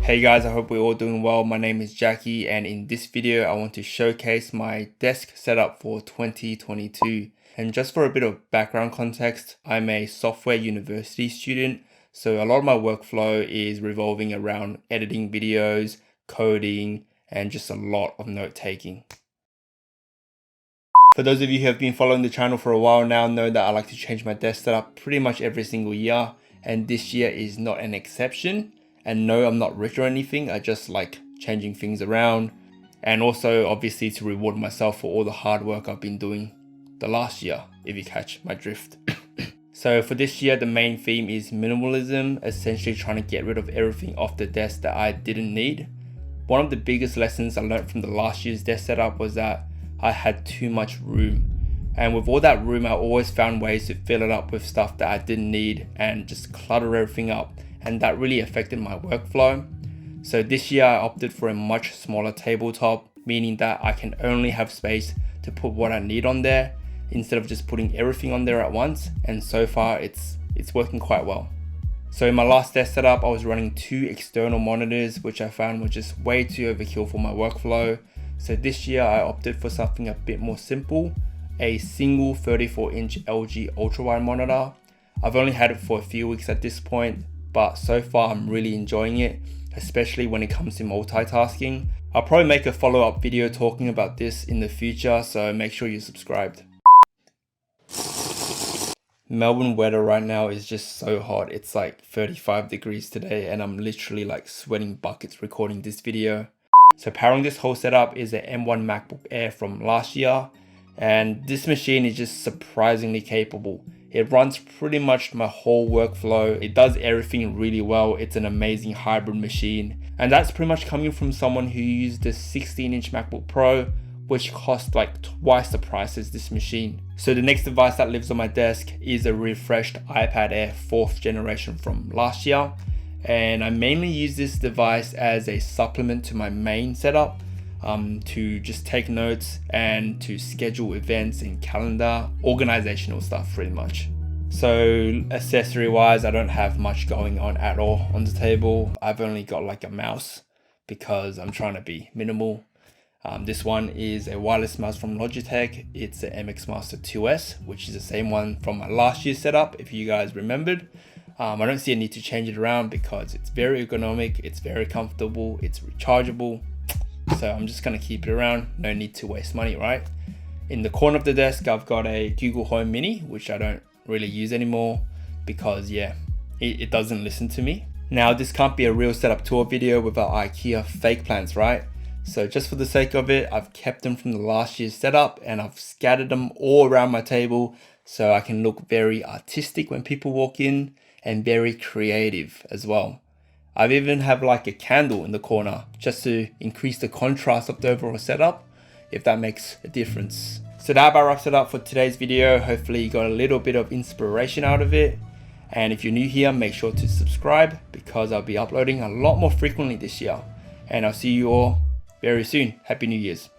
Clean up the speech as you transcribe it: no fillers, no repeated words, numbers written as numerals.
Hey guys, I hope we're all doing well. My name is Jacky, and in this video I want to showcase my desk setup for 2022. And just for a bit of background context, I'm a software university student, so a lot of my workflow is revolving around editing videos, coding, and just a lot of note taking. For those of you who have been following the channel for a while now, know that I like to change my desk setup pretty much every single year, and this year is not an exception. And no, I'm not rich or anything, I just like changing things around, and also obviously to reward myself for all the hard work I've been doing the last year, if you catch my drift. So for this year, the main theme is minimalism, essentially trying to get rid of everything off the desk that I didn't need. One of the biggest lessons I learned from the last year's desk setup was that I had too much room. And with all that room, I always found ways to fill it up with stuff that I didn't need and just clutter everything up. And that really affected my workflow. So this year I opted for a much smaller tabletop, meaning that I can only have space to put what I need on there instead of just putting everything on there at once. And so far it's working quite well. So in my last desk setup, I was running 2 external monitors, which I found were just way too overkill for my workflow. So this year I opted for something a bit more simple, a single 34-inch LG ultrawide monitor. I've only had it for a few weeks at this point, but so far I'm really enjoying it, especially when it comes to multitasking. I'll probably make a follow-up video talking about this in the future, so make sure you're subscribed. Melbourne weather right now is just so hot. It's like 35 degrees today and I'm literally like sweating buckets recording this video. So powering this whole setup is an M1 Macbook Air from last year, and this machine is just surprisingly capable. It runs pretty much my whole workflow. It does everything really well. It's an amazing hybrid machine. And that's pretty much coming from someone who used the 16-inch MacBook Pro, which cost like twice the price as this machine. So the next device that lives on my desk is a refreshed iPad Air 4th generation from last year. And I mainly use this device as a supplement to my main setup, to just take notes and to schedule events and calendar, organizational stuff pretty much. So accessory wise, I don't have much going on at all on the table. I've only got like a mouse because I'm trying to be minimal. This one is a wireless mouse from Logitech. It's the MX Master 2S, which is the same one from my last year's setup, if you guys remembered. I don't see a need to change it around because it's very ergonomic, it's very comfortable, it's rechargeable. So I'm just gonna keep it around, no need to waste money, right? In the corner of the desk, I've got a Google Home Mini, which I don't really use anymore because it doesn't listen to me. Now this can't be a real setup tour video without IKEA fake plants, right? So just for the sake of it, I've kept them from the last year's setup and I've scattered them all around my table so I can look very artistic when people walk in and very creative as well. I've even have like a candle in the corner just to increase the contrast of the overall setup, if that makes a difference. So that about wraps it up for today's video. Hopefully you got a little bit of inspiration out of it. And if you're new here, make sure to subscribe because I'll be uploading a lot more frequently this year. And I'll see you all very soon. Happy New Year's.